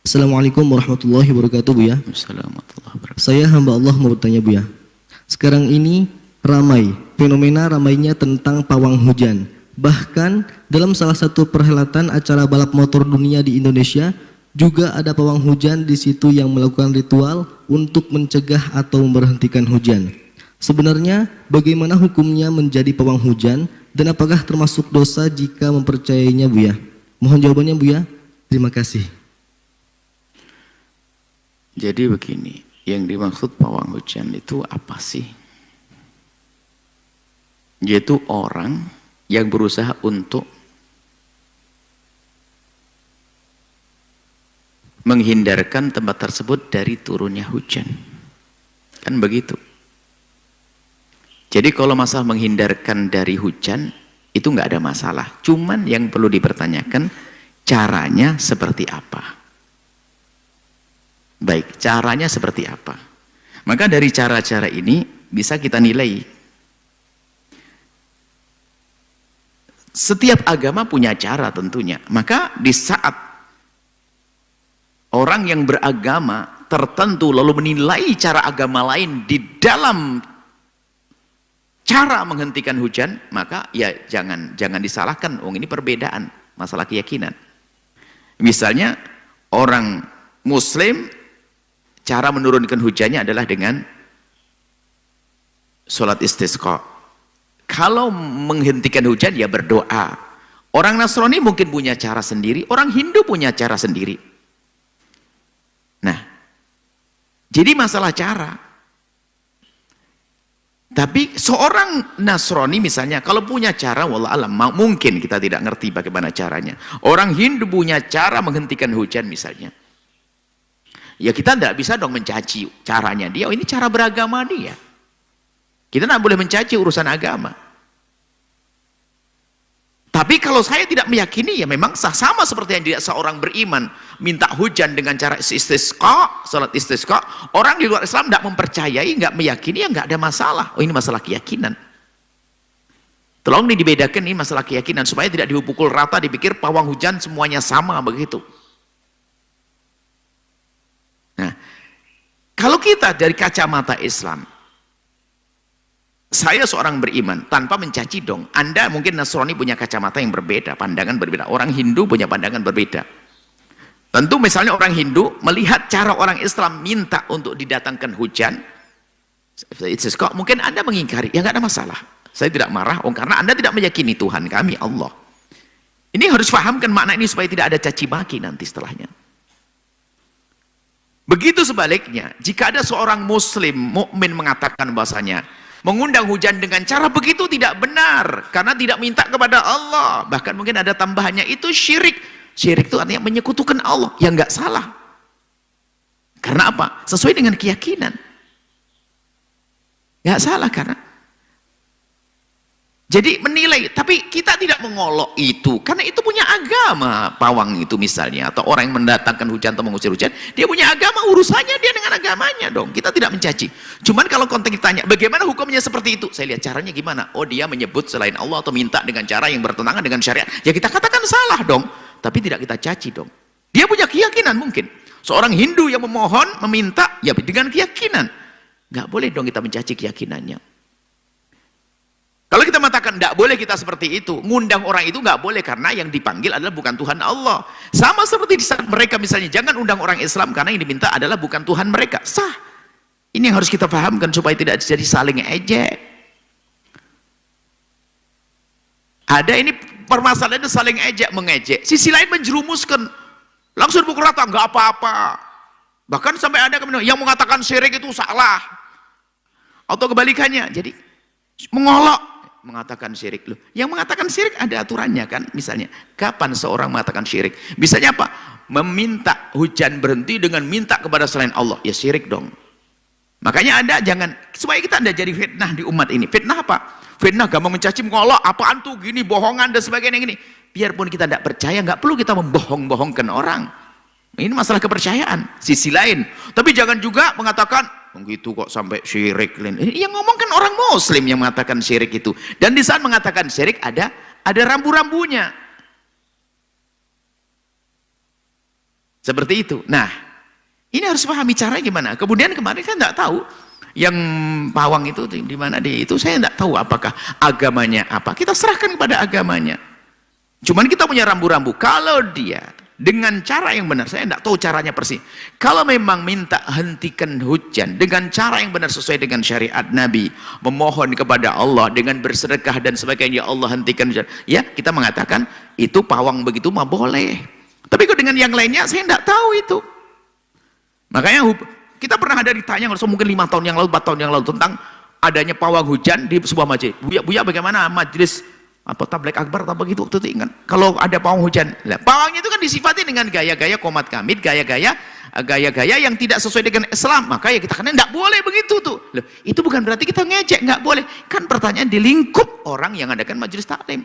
Assalamualaikum warahmatullahi wabarakatuh, Bu ya. Saya hamba Allah mau bertanya, Bu ya. Sekarang ini fenomena ramainya tentang pawang hujan. Bahkan dalam salah satu perhelatan acara balap motor dunia di Indonesia juga ada pawang hujan di situ yang melakukan ritual untuk mencegah atau memberhentikan hujan. Sebenarnya bagaimana hukumnya menjadi pawang hujan dan apakah termasuk dosa jika mempercayainya, Bu ya? Mohon jawabannya, Bu ya. Terima kasih. Jadi begini, yang dimaksud pawang hujan itu apa sih? Yaitu orang yang berusaha untuk menghindarkan tempat tersebut dari turunnya hujan. Kan begitu. Jadi kalau masalah menghindarkan dari hujan, itu nggak ada masalah. Cuman yang perlu dipertanyakan, caranya seperti apa? Baik, caranya seperti apa? Maka dari cara-cara ini bisa kita nilai. Setiap agama punya cara tentunya. Maka di saat orang yang beragama tertentu lalu menilai cara agama lain di dalam cara menghentikan hujan, maka ya jangan disalahkan. Ini perbedaan masalah keyakinan. Misalnya orang Muslim cara menurunkan hujannya adalah dengan sholat istisqa. Kalau menghentikan hujan ya berdoa. Orang Nasrani mungkin punya cara sendiri, orang Hindu punya cara sendiri. Nah, jadi masalah cara. Tapi seorang Nasrani misalnya, kalau punya cara, wallah alam, mungkin kita tidak ngerti bagaimana caranya. Orang Hindu punya cara menghentikan hujan misalnya. Ya kita tidak bisa dong mencaci caranya dia. Oh, ini cara beragama dia. Kita tidak boleh mencaci urusan agama. Tapi kalau saya tidak meyakini, ya memang sama seperti yang seorang beriman minta hujan dengan cara istisqa, salat istisqa. Orang di luar Islam tidak mempercayai, nggak meyakini, ya nggak ada masalah. Oh, ini masalah keyakinan. Tolong ini dibedakan, ini masalah keyakinan supaya tidak dipukul rata, dipikir pawang hujan semuanya sama begitu. Nah, kalau kita dari kacamata Islam, saya seorang beriman tanpa mencaci dong. Anda mungkin Nasrani punya kacamata yang berbeda, pandangan berbeda. Orang Hindu punya pandangan berbeda. Tentu misalnya orang Hindu melihat cara orang Islam minta untuk didatangkan hujan, mungkin Anda mengingkari, ya nggak ada masalah. Saya tidak marah, karena Anda tidak meyakini Tuhan kami Allah. Ini harus pahamkan makna ini supaya tidak ada caci maki nanti setelahnya. Begitu sebaliknya, jika ada seorang Muslim mukmin mengatakan bahasanya mengundang hujan dengan cara begitu tidak benar karena tidak minta kepada Allah, bahkan mungkin ada tambahannya, itu syirik. Syirik itu artinya menyekutukan Allah, yang nggak salah. Karena apa? Sesuai dengan keyakinan, nggak salah. Karena jadi menilai, tapi kita tidak mengolok itu karena itu punya agama. Pawang itu misalnya, atau orang yang mendatangkan hujan atau mengusir hujan, dia punya agama, urusannya dia dengan agamanya dong. Kita tidak mencaci. Cuman kalau konteks ditanya bagaimana hukumnya seperti itu, saya lihat caranya gimana. Oh, dia menyebut selain Allah atau minta dengan cara yang bertentangan dengan syariat, ya kita katakan salah dong, tapi tidak kita caci dong. Dia punya keyakinan. Mungkin seorang Hindu yang memohon, meminta, ya dengan keyakinan, nggak boleh dong kita mencaci keyakinannya. Kalau kita mengatakan tidak boleh kita seperti itu, ngundang orang itu nggak boleh karena yang dipanggil adalah bukan Tuhan Allah. Sama seperti di saat mereka misalnya jangan undang orang Islam karena yang diminta adalah bukan Tuhan mereka. Sah. Ini yang harus kita pahamkan supaya tidak jadi saling ejek. Ada ini permasalahannya saling ejek mengejek. Sisi lain menjerumuskan, langsung pukul rata, nggak apa-apa. Bahkan sampai ada yang mengatakan syirik itu salah. Atau kebalikannya. Jadi mengolok, mengatakan syirik. Loh, yang mengatakan syirik ada aturannya kan. Misalnya kapan seorang mengatakan syirik, misalnya apa, meminta hujan berhenti dengan minta kepada selain Allah, ya syirik dong. Makanya Anda jangan, supaya kita tidak jadi fitnah di umat ini. Fitnah apa? Fitnah gampang mencaci, mengolok, apaan tuh gini, bohongan dan sebagainya gini. Biarpun kita tidak percaya, nggak perlu kita membohong-bohongkan orang. Ini masalah kepercayaan sisi lain. Tapi jangan juga mengatakan begitu kok sampai syirik. Yang ngomong kan orang Muslim yang mengatakan syirik itu. Dan di saat mengatakan syirik ada rambu-rambunya. Seperti itu. Nah, ini harus pahami caranya gimana. Kemudian kemarin kan nggak tahu yang pawang itu di mana itu saya nggak tahu apakah agamanya apa. Kita serahkan kepada agamanya. Cuman kita punya rambu-rambu. Kalau dia dengan cara yang benar, saya tidak tahu caranya persis. Kalau memang minta hentikan hujan dengan cara yang benar sesuai dengan syariat Nabi, memohon kepada Allah dengan bersedekah dan sebagainya, ya Allah hentikan hujan. Ya, kita mengatakan itu pawang begitu mah boleh. Tapi kalau dengan yang lainnya, saya tidak tahu itu. Makanya kita pernah ada ditanya, mungkin 5 tahun yang lalu, 4 tahun yang lalu tentang adanya pawang hujan di sebuah masjid. Buya bagaimana majelis apa tabligh akbar atau begitu waktu itu ingat kalau ada pawang hujan. Nah, pawangnya itu kan disifati dengan gaya-gaya komat kamit, gaya-gaya yang tidak sesuai dengan Islam, maka ya kita kan tidak boleh begitu tuh. Loh, itu bukan berarti kita ngejek, nggak boleh. Kan pertanyaan di lingkup orang yang adakan majelis taklim.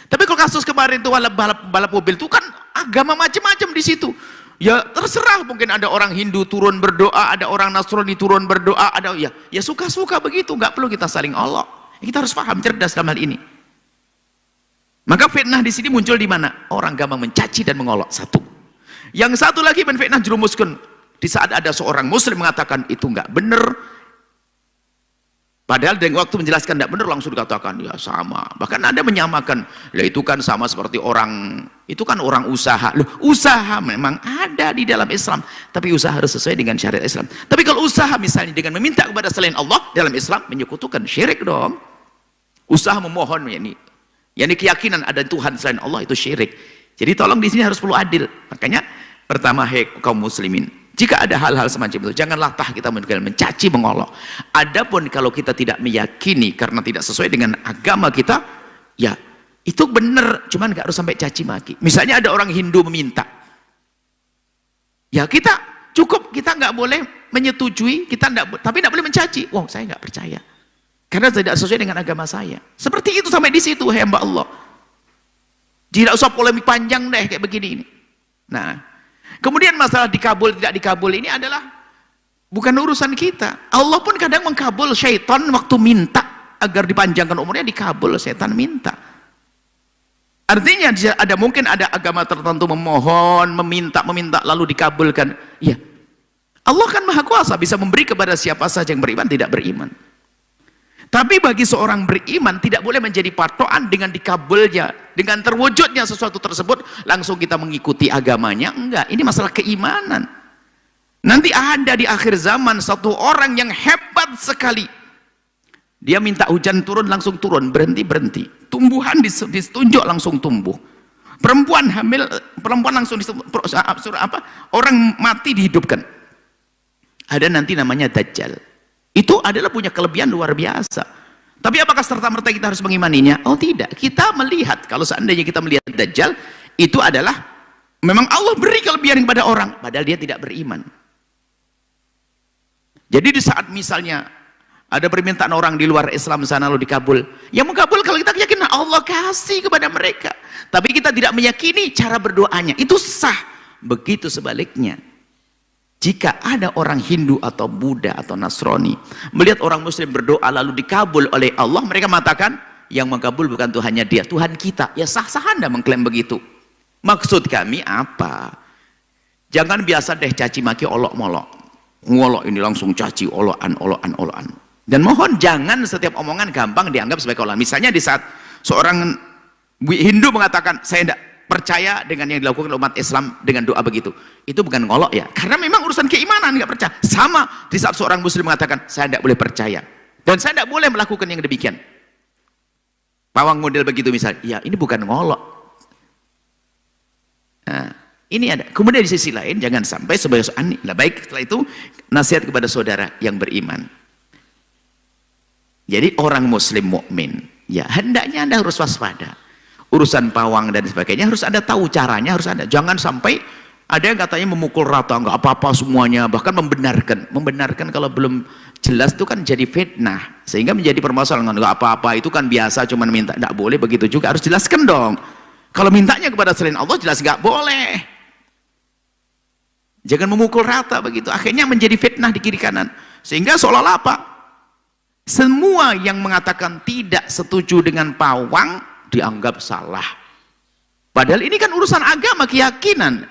Tapi kalau kasus kemarin itu balap mobil itu kan agama macam-macam di situ. Ya terserah, mungkin ada orang Hindu turun berdoa, ada orang Nasrani turun berdoa, ada ya suka-suka begitu, nggak perlu kita saling olok. Kita harus paham cerdas dalam hal ini. Maka fitnah di sini muncul di mana? Orang gampang mencaci dan mengolok. Satu. Yang satu lagi fitnah jerumuskan di saat ada seorang muslim mengatakan itu enggak benar. Padahal dengan waktu menjelaskan enggak benar langsung dikatakan ya sama. Bahkan ada menyamakan, lah itu kan sama seperti orang, itu kan orang usaha. Loh, usaha memang ada di dalam Islam, tapi usaha harus sesuai dengan syariat Islam. Tapi kalau usaha misalnya dengan meminta kepada selain Allah dalam Islam menyekutukan syirik dong. Usaha memohon yakni keyakinan ada Tuhan selain Allah itu syirik. Jadi tolong di sini harus perlu adil. Makanya pertama kaum muslimin, jika ada hal-hal semacam itu janganlah kita mencaci mengolok. Adapun kalau kita tidak meyakini karena tidak sesuai dengan agama kita, ya itu benar, cuman nggak harus sampai caci maki. Misalnya ada orang Hindu meminta, ya kita cukup, kita nggak boleh menyetujui, tapi nggak boleh mencaci. Wah, saya nggak percaya karena tidak sesuai dengan agama saya. Seperti itu sampai di situ, hamba Allah. Tidak usah polemik panjang deh kayak begini ini. Nah, kemudian masalah dikabul tidak dikabul ini adalah bukan urusan kita. Allah pun kadang mengkabul syaitan waktu minta agar dipanjangkan umurnya, dikabul setan minta. Artinya mungkin ada agama tertentu memohon, meminta lalu dikabulkan. Iya. Allah kan maha kuasa, bisa memberi kepada siapa saja yang beriman, tidak beriman. Tapi bagi seorang beriman tidak boleh menjadi patokan dengan dikabulnya, dengan terwujudnya sesuatu tersebut langsung kita mengikuti agamanya. Enggak, ini masalah keimanan. Nanti ada di akhir zaman satu orang yang hebat sekali. Dia minta hujan turun langsung turun, berhenti. Tumbuhan ditunjuk langsung tumbuh. Perempuan hamil, perempuan langsung orang mati dihidupkan. Ada nanti namanya Dajjal. Itu adalah punya kelebihan luar biasa. Tapi apakah serta-merta kita harus mengimaninya? Oh tidak. Kita melihat, kalau seandainya kita melihat Dajjal, itu adalah memang Allah beri kelebihan kepada orang, padahal dia tidak beriman. Jadi di saat misalnya ada permintaan orang di luar Islam sana lalu dikabul, yang mengkabul kalau kita yakin Allah kasih kepada mereka, tapi kita tidak meyakini cara berdoanya, itu sah. Begitu sebaliknya. Jika ada orang Hindu atau Buddha atau Nasrani melihat orang Muslim berdoa lalu dikabul oleh Allah, mereka mengatakan yang mengkabul bukan Tuhannya dia, Tuhan kita. Ya sah-sah Anda mengklaim begitu. Maksud kami apa? Jangan biasa deh caci maki olok-molok. Ngolok ini langsung caci olokan. Dan mohon jangan setiap omongan gampang dianggap sebagai olahan. Misalnya di saat seorang Hindu mengatakan saya tidak percaya dengan yang dilakukan umat Islam dengan doa begitu, itu bukan ngolok ya, karena memang urusan keimanan, nggak percaya. Sama di saat seorang muslim mengatakan saya tidak boleh percaya dan saya tidak boleh melakukan yang demikian, pawang model begitu misalnya, ya ini bukan ngolok. Nah, ini ada. Kemudian di sisi lain jangan sampai sebagai baik. Setelah itu nasihat kepada saudara yang beriman. Jadi orang muslim mukmin, ya hendaknya Anda harus waspada. Urusan pawang dan sebagainya harus ada tahu caranya, harus ada. Jangan sampai ada yang katanya memukul rata, nggak apa-apa semuanya, bahkan membenarkan kalau belum jelas itu kan jadi fitnah, sehingga menjadi permasalahan. Nggak apa-apa itu kan biasa, cuman minta, nggak boleh begitu juga, harus jelaskan dong. Kalau mintanya kepada selain Allah jelas nggak boleh. Jangan memukul rata begitu, akhirnya menjadi fitnah di kiri kanan, sehingga seolah-olah apa? Semua yang mengatakan tidak setuju dengan pawang dianggap salah. Padahal ini kan urusan agama, keyakinan,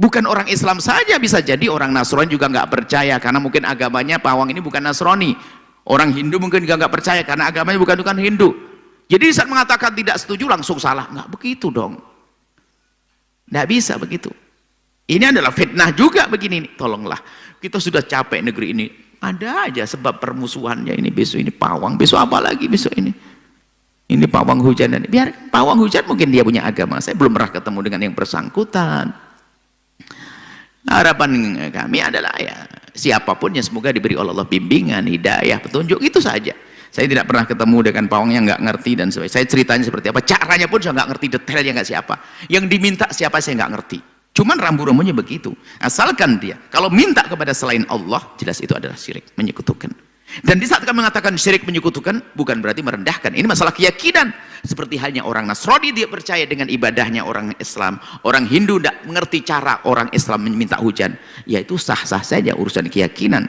Bukan orang Islam saja, bisa jadi orang Nasrani juga nggak percaya karena mungkin agamanya pawang ini bukan Nasrani. Orang Hindu mungkin juga nggak percaya karena agamanya bukan Hindu. Jadi saat mengatakan tidak setuju langsung salah, nggak begitu dong. Nggak bisa begitu. Ini adalah fitnah juga begini nih. Tolonglah, kita sudah capek negeri ini. Ada aja sebab permusuhannya, ini besok ini pawang, besok apa lagi besok ini. Ini pawang hujan, biar pawang hujan mungkin dia punya agama. Saya belum pernah ketemu dengan yang bersangkutan. Harapan kami adalah ya siapapun yang semoga diberi oleh Allah bimbingan, hidayah, petunjuk, itu saja. Saya tidak pernah ketemu dengan pawang yang nggak ngerti dan sebagainya. Saya ceritanya seperti apa, caranya pun saya nggak ngerti detailnya, nggak siapa. Yang diminta siapa saya nggak ngerti. Cuman rambu-rambunya begitu. Asalkan dia kalau minta kepada selain Allah, jelas itu adalah syirik, menyekutukan. Dan di saat kami mengatakan syirik menyekutukan, bukan berarti merendahkan. Ini masalah keyakinan. Seperti halnya orang Nasrani dia percaya dengan ibadahnya orang Islam. Orang Hindu tidak mengerti cara orang Islam meminta hujan. Ya itu sah-sah saja urusan keyakinan.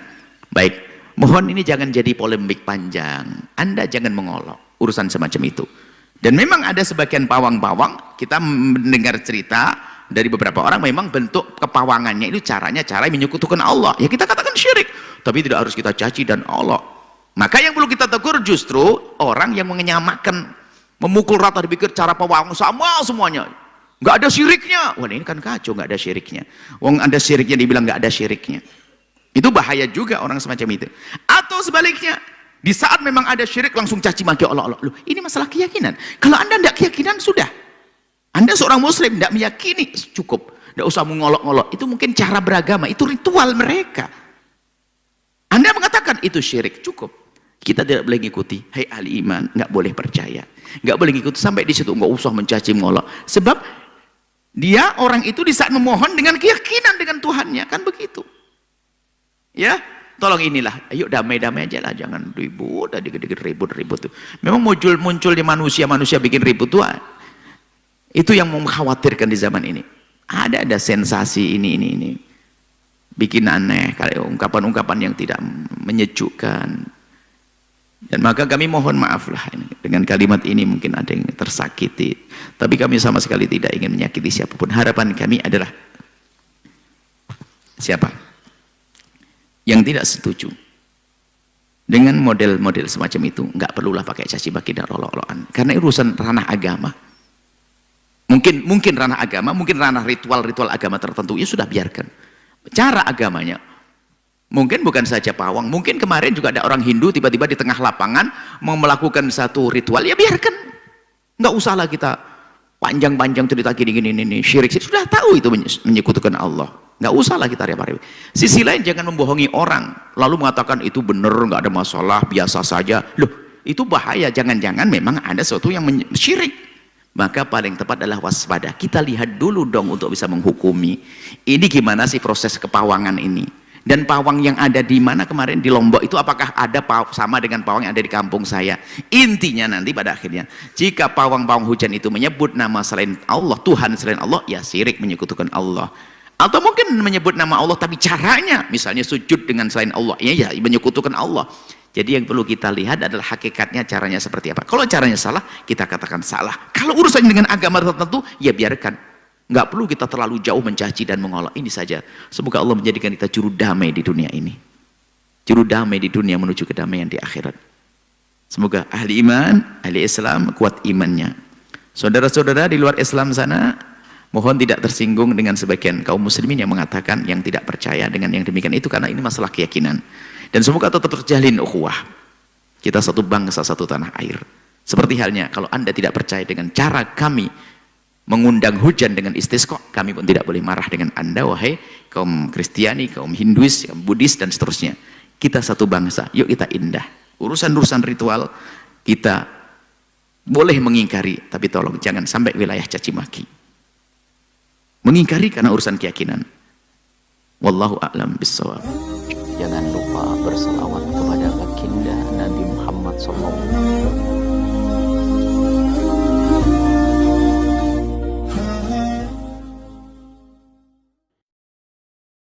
Baik, mohon ini jangan jadi polemik panjang. Anda jangan mengolok urusan semacam itu. Dan memang ada sebagian pawang-pawang, kita mendengar cerita dari beberapa orang, memang bentuk kepawangannya itu caranya cara menyekutukan Allah. Ya kita katakan syirik, tapi tidak harus kita caci dan olok. Maka yang perlu kita tegur justru orang yang menyamakan, memukul rata, dipikir cara pawang sama semuanya, nggak ada syiriknya. Wah ini kan kacau, nggak ada syiriknya. Wong ada syiriknya dibilang nggak ada syiriknya. Itu bahaya juga orang semacam itu. Atau sebaliknya, di saat memang ada syirik langsung caci maki Allah. Loh, ini masalah keyakinan. Kalau Anda tidak keyakinan sudah. Anda seorang muslim tidak meyakini, cukup. Tidak usah mengolok-olok. Itu mungkin cara beragama, itu ritual mereka. Anda mengatakan itu syirik, cukup. Kita tidak boleh ngikuti. Hai ahli iman, nggak boleh percaya. Nggak boleh ngikuti sampai di situ, nggak usah mencaci mengolok. Sebab dia orang itu di saat memohon dengan keyakinan dengan Tuhannya, kan begitu. Ya, tolong inilah, ayo damai-damai aja lah, jangan ribut, dikit-dikit ribut-ribut tuh. Memang munculnya manusia bikin ribut tuh. Itu yang mengkhawatirkan di zaman ini. Ada sensasi ini. Bikin aneh, ungkapan-ungkapan yang tidak menyejukkan. Dan maka kami mohon maaf lah, dengan kalimat ini mungkin ada yang tersakiti. Tapi kami sama sekali tidak ingin menyakiti siapapun. Harapan kami adalah, siapa yang tidak setuju dengan model-model semacam itu, nggak perlulah pakai caci maki dan olok-olokan. Karena urusan ranah agama. Mungkin ranah agama, mungkin ranah ritual agama tertentu, ya sudah biarkan. Cara agamanya, mungkin bukan saja pawang, mungkin kemarin juga ada orang Hindu tiba-tiba di tengah lapangan mau melakukan satu ritual, ya biarkan. Nggak usahlah kita panjang-panjang cerita gini, syirik, sudah tahu itu menyekutukan Allah. Nggak usahlah kita repot-repot. Sisi lain jangan membohongi orang, lalu mengatakan itu benar, nggak ada masalah, biasa saja. Loh, itu bahaya, jangan-jangan memang ada sesuatu yang syirik. Maka paling tepat adalah waspada. Kita lihat dulu dong untuk bisa menghukumi. Ini gimana sih proses kepawangan ini? Dan pawang yang ada di mana kemarin di Lombok itu apakah ada sama dengan pawang yang ada di kampung saya? Intinya nanti pada akhirnya, jika pawang-pawang hujan itu menyebut nama selain Allah, Tuhan selain Allah, ya syirik, menyekutukan Allah. Atau mungkin menyebut nama Allah tapi caranya, misalnya sujud dengan selain Allah, ya menyekutukan Allah. Jadi yang perlu kita lihat adalah hakikatnya, caranya seperti apa. Kalau caranya salah, kita katakan salah. Kalau urusan dengan agama tertentu, ya biarkan. Nggak perlu kita terlalu jauh mencaci dan mengolok. Ini saja. Semoga Allah menjadikan kita juru damai di dunia ini. Juru damai di dunia menuju kedamaian di akhirat. Semoga ahli iman, ahli Islam kuat imannya. Saudara-saudara di luar Islam sana, mohon tidak tersinggung dengan sebagian kaum muslimin yang mengatakan yang tidak percaya dengan yang demikian itu, karena ini masalah keyakinan. Dan semoga tetap terjalin ukhuwah. Kita satu bangsa, satu tanah air. Seperti halnya kalau Anda tidak percaya dengan cara kami mengundang hujan dengan istisqa, kami pun tidak boleh marah dengan Anda, wahai kaum Kristiani, kaum Hinduis, kaum Buddhis dan seterusnya. Kita satu bangsa, yuk kita indah. Urusan-urusan ritual kita boleh mengingkari, tapi tolong jangan sampai wilayah caci maki. Mengingkari karena urusan keyakinan. Wallahu a'lam bissawab. Jangan lupa berselawat kepada baginda Nabi Muhammad SAW.